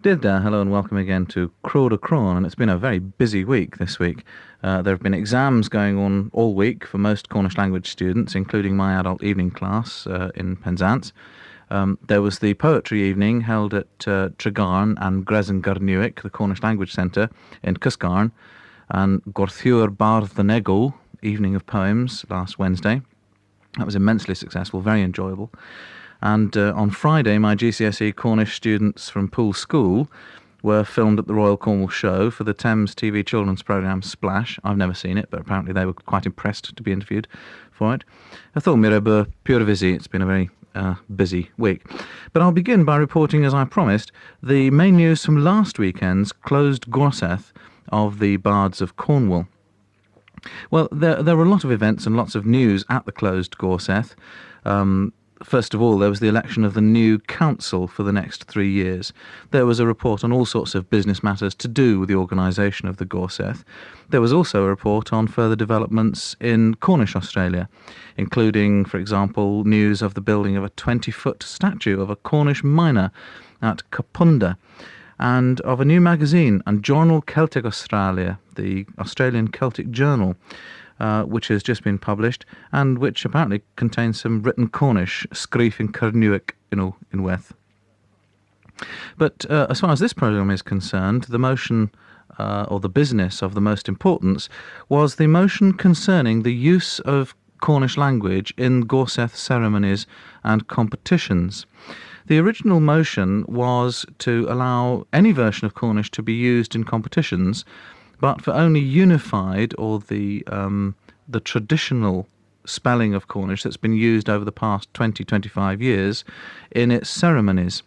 Dear there, hello and welcome again to Kroeder Kroghen, and it's been a very busy week this week. There have been exams going on all week for most Cornish language students, including my adult evening class in Penzance. There was the poetry evening held at Tregarn and Kernewek, the Cornish Language Centre in Cysgarn, and Gorthu'r Bardd the Negw, evening of poems, last Wednesday. That was immensely successful, very enjoyable. And on Friday, my GCSE Cornish students from Poole School were filmed at the Royal Cornwall Show for the Thames TV children's programme Splash. I've never seen it, but apparently they were quite impressed to be interviewed for it. I thought Mirabur pure busy. It's been a very busy week. But I'll begin by reporting, as I promised, the main news from last weekend's closed Gorseth of the Bards of Cornwall. Well, there were a lot of events and lots of news at the closed Gorseth. First of all, there was the election of the new council for the next 3 years. There was a report on all sorts of business matters to do with the organisation of the Gorseth. There was also a report on further developments in Cornish Australia, including, for example, news of the building of a 20-foot statue of a Cornish miner at Capunda, and of a new magazine and journal Celtic Australia, the Australian Celtic Journal, which has just been published, and which apparently contains some written Cornish, scríf in Kernewek, in Weth. But as far as this programme is concerned, the motion, or the business of the most importance, was the motion concerning the use of Cornish language in Gorseth ceremonies and competitions. The original motion was to allow any version of Cornish to be used in competitions, but for only unified, or the traditional spelling of Cornish that's been used over the past 20-25 years in its ceremonies.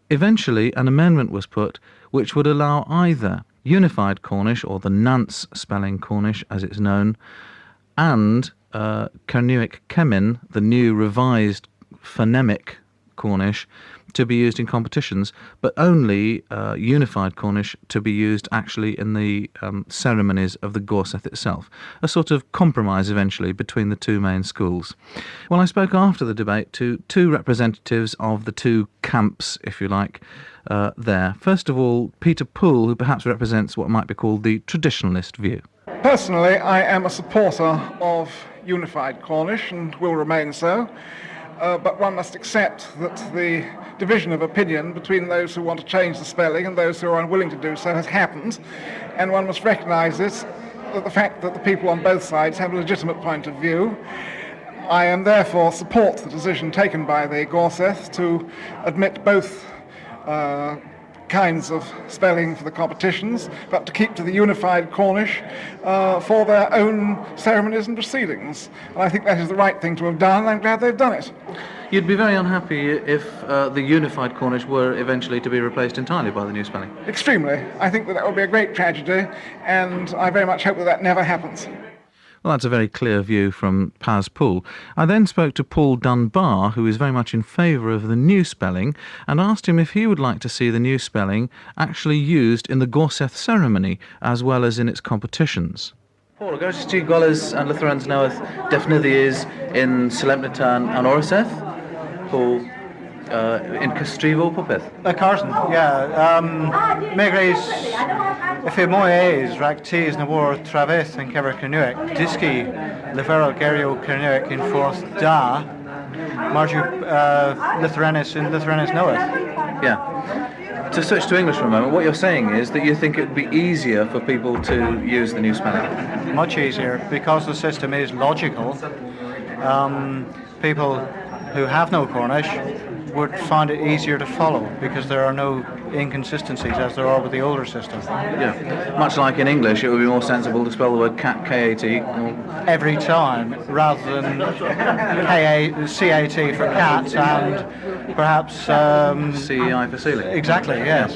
Eventually, an amendment was put which would allow either unified Cornish, or the Nance spelling Cornish as it's known, and Kernewek Kemin, the new revised phonemic Cornish, to be used in competitions, but only unified Cornish to be used actually in the ceremonies of the Gorseth itself. A sort of compromise eventually between the two main schools. Well, I spoke after the debate to two representatives of the two camps, if you like, there. First of all, Peter Poole, who perhaps represents what might be called the traditionalist view. Personally, I am a supporter of unified Cornish and will remain so. But one must accept that the division of opinion between those who want to change the spelling and those who are unwilling to do so has happened, and one must recognise the fact that the people on both sides have a legitimate point of view. I am therefore support the decision taken by the Gorseth to admit both kinds of spelling for the competitions, but to keep to the unified Cornish for their own ceremonies and proceedings. And I think that is the right thing to have done, and I'm glad they've done it. You'd be very unhappy if the unified Cornish were eventually to be replaced entirely by the new spelling. Extremely. I think that would be a great tragedy, and I very much hope that never happens. Well, that's a very clear view from Paz Poole. I then spoke to Paul Dunbar, who is very much in favour of the new spelling, and asked him if he would like to see the new spelling actually used in the Gorseth ceremony as well as in its competitions. Paul, gais ti goles and Lutherans naweth defnyddius in Solemnitan and Orseth? Paul, in Castrivo popeth? Carson, yeah. Megres, if it more is, rag teas na war travis and kever Kernewek, diski, levero gerio Kernewek in forth da, marju Lutheranis in Lutheranis knoweth. Yeah. To switch to English for a moment, what you're saying is that you think it would be easier for people to use the new spelling? Much easier, because the system is logical. People who have no Cornish would find it easier to follow because there are no inconsistencies as there are with the older system. Yeah, much like in English, it would be more sensible to spell the word cat K-A-T. Every time, rather than C-A-T for cat and perhaps... C-E-I for ceiling. Exactly, yes.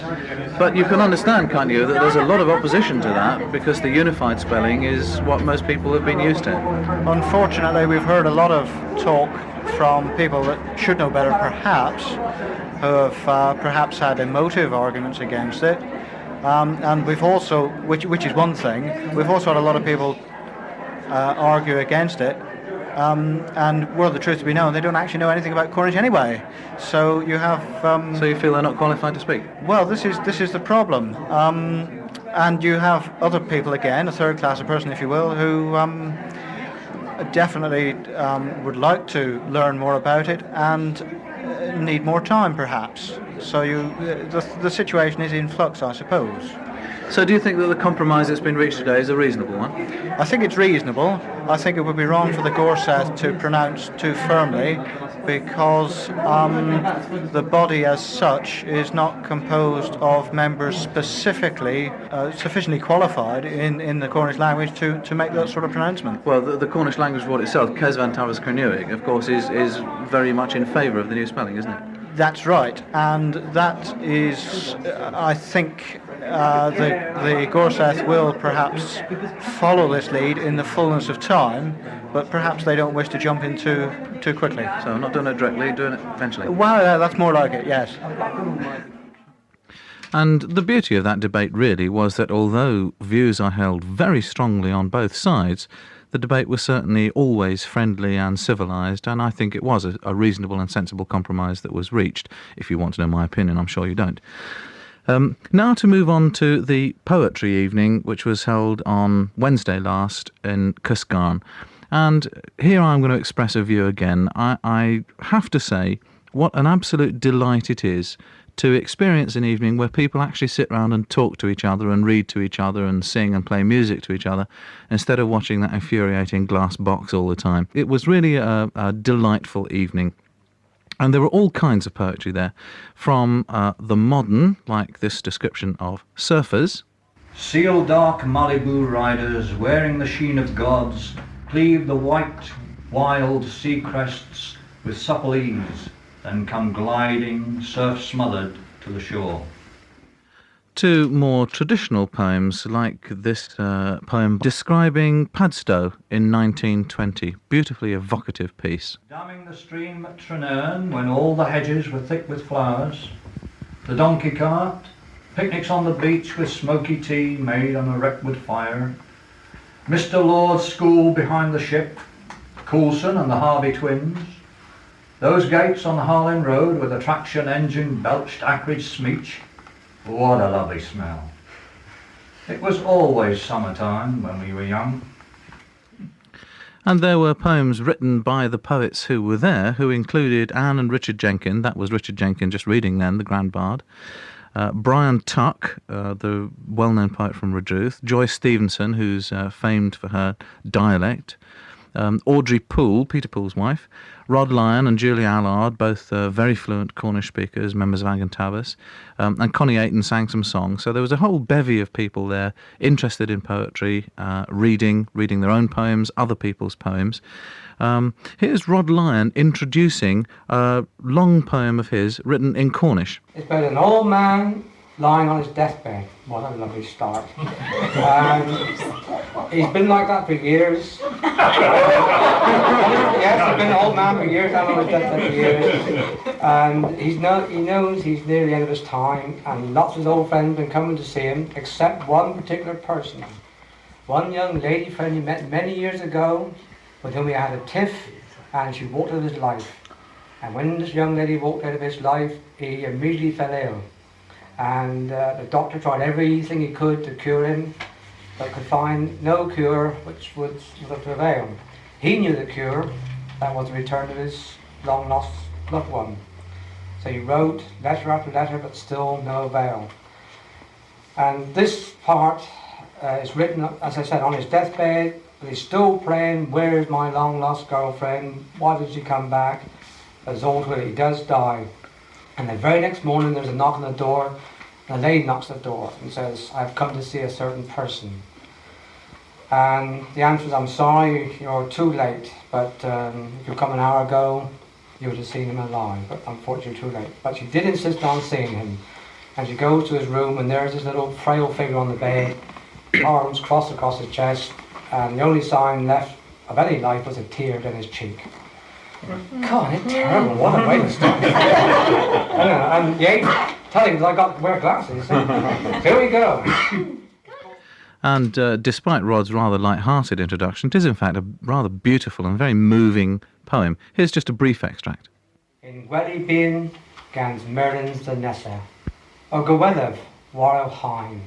But you can understand, can't you, that there's a lot of opposition to that because the unified spelling is what most people have been used to. Unfortunately, we've heard a lot of talk from people that should know better, perhaps, who have perhaps had emotive arguments against it. And we've also, which is one thing, we've also had a lot of people argue against it and were the truth to be known, they don't actually know anything about Cornish anyway. So you have. So you feel they're not qualified to speak? Well, this is the problem. And you have other people again, a third class of person, if you will, who definitely would like to learn more about it and need more time, perhaps. So the situation is in flux, I suppose. So do you think that the compromise that's been reached today is a reasonable one? I think it's reasonable. I think it would be wrong for the Gorseth to pronounce too firmly, because the body as such is not composed of members specifically sufficiently qualified in the Cornish language to make that sort of pronouncement. Well, the Cornish language word itself, Kernewek, of course, is very much in favour of the new spelling, isn't it? That's right, and that is, I think, the Gorseth will perhaps follow this lead in the fullness of time, but perhaps they don't wish to jump in too quickly. So not doing it directly, doing it eventually. Well, that's more like it, yes. And the beauty of that debate really was that although views are held very strongly on both sides, the debate was certainly always friendly and civilised, and I think it was a reasonable and sensible compromise that was reached. If you want to know my opinion, I'm sure you don't. Now to move on to the poetry evening, which was held on Wednesday last in Cysgarn. And here I'm going to express a view again. I have to say what an absolute delight it is to experience an evening where people actually sit round and talk to each other and read to each other and sing and play music to each other instead of watching that infuriating glass box all the time. It was really a delightful evening. And there were all kinds of poetry there, from the modern, like this description of surfers. Seal dark Malibu riders, wearing the sheen of gods, cleave the white, wild sea crests with supple ease, then come gliding, surf-smothered, to the shore. To more traditional poems, like this poem describing Padstow in 1920. Beautifully evocative piece. Damming the stream at Trenerne, when all the hedges were thick with flowers, the donkey cart, picnics on the beach with smoky tea made on a wreckwood fire, Mr. Lord's school behind the ship, Coulson and the Harvey twins, those gates on the Harlyn Road where the traction engine belched acrid smeech. What a lovely smell. It was always summertime when we were young. And there were poems written by the poets who were there, who included Anne and Richard Jenkin. That was Richard Jenkin just reading then, the Grand Bard. Brian Tuck, the well-known poet from Redruth. Joyce Stevenson, who's famed for her dialect. Audrey Poole, Peter Poole's wife. Rod Lyon and Julia Allard, both very fluent Cornish speakers, members of Agantabus. And Connie Ayton sang some songs. So there was a whole bevy of people there interested in poetry, reading their own poems, other people's poems. Here's Rod Lyon introducing a long poem of his written in Cornish. It's about an old man lying on his deathbed. What a lovely start. He's been like that for years. Yes, he's been an old man for years, and on his deathbed for years. And he knows he's near the end of his time, and lots of his old friends have been coming to see him, except one particular person. One young lady friend he met many years ago, with whom he had a tiff, and she walked out of his life. And when this young lady walked out of his life, he immediately fell ill. And the doctor tried everything he could to cure him, but could find no cure which would prevail. He knew the cure, that was the return of his long-lost loved one. So he wrote letter after letter, but still no avail. And this part is written, as I said, on his deathbed, but he's still praying, where's my long-lost girlfriend? Why did she come back? As ultimately he does die. And the very next morning there's a knock on the door, and a lady knocks at the door and says, I've come to see a certain person. And the answer is, I'm sorry, you're too late, but if you'd come an hour ago, you would have seen him alive, but unfortunately too late. But she did insist on seeing him, and she goes to his room, and there's this little frail figure on the bed, arms crossed across his chest, and the only sign left of any life was a tear down his cheek. God, it's terrible. What a way to start. And yeah, tell him I got to wear glasses. Here we go. And despite Rod's rather light-hearted introduction, it is in fact a rather beautiful and very moving poem. Here's just a brief extract. In Gweli Bean gans Merlins the Nessa, o Gwelef war Hain,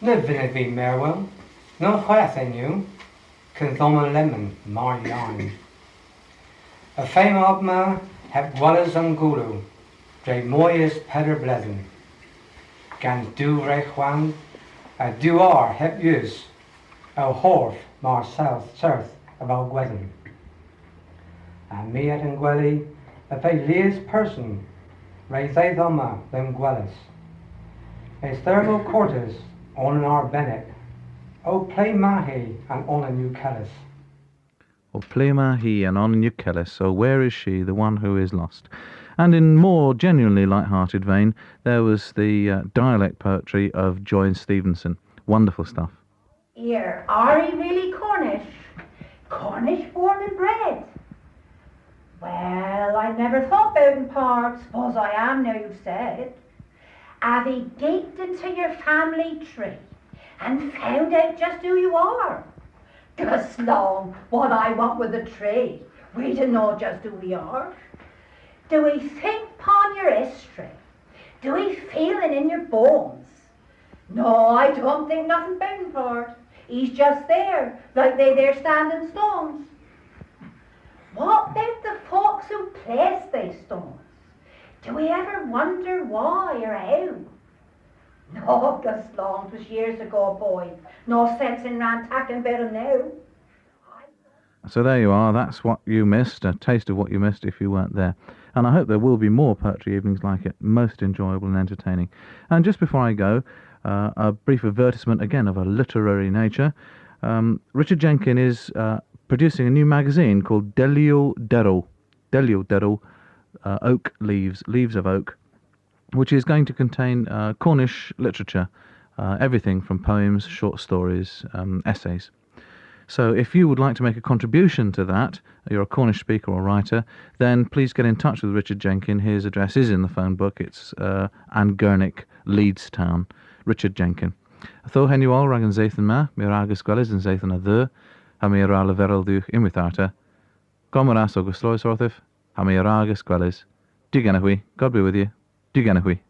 no Vinnig be Merwell, no Chweth in you, Cynthoma Lemon, Marianne. A fame of ma heb Gwellas on Gulu, Dre Moyes Pedder Blezin, gans du Rechwan, a duar heb use, o Horf mar south about Gwedin. And me at in Gweli, a fay leas person, raise they thoma them Gwellis. A thermal quarters on an Arbenek, o play mahi and on a new Kellis. O plema he and on Kellis, so where is she, the one who is lost? And in more genuinely light-hearted vein, there was the dialect poetry of Joy Stevenson. Wonderful stuff. Here, are you really Cornish? Cornish born and bred? Well, I never thought about in parts. Suppose I am now you've said it. Have he gaped into your family tree and found out just who you are? Gus long, what I want with a tree, we to know just who we are. Do we think upon your history? Do we feel it in your bones? No, I don't think nothing about for it. He's just there, like they there standing stones. What about the folks who place they stones? Do we ever wonder why or how? No, Gus Long, 'twas years ago, boy. No sense in rantacking about it now. So there you are, that's what you missed, a taste of what you missed if you weren't there. And I hope there will be more poetry evenings like it, most enjoyable and entertaining. And just before I go, a brief advertisement again of a literary nature. Richard Jenkin is producing a new magazine called Delio Derro, Oak Leaves, Leaves of Oak, which is going to contain Cornish literature, everything from poems, short stories, essays. So if you would like to make a contribution to that, you're a Cornish speaker or writer, then please get in touch with Richard Jenkin. His address is in the phone book. It's Angurnick, Leedstown. Richard Jenkin. Tho hen you all rag an Zathan ma, mir agus gwellis an Zathan a the, ha mi ra leverel duch imwitharta. Gomeras agus lois orthif, ha mi agus gwellis. Do you get a wee? God be with you. Do you get a wee?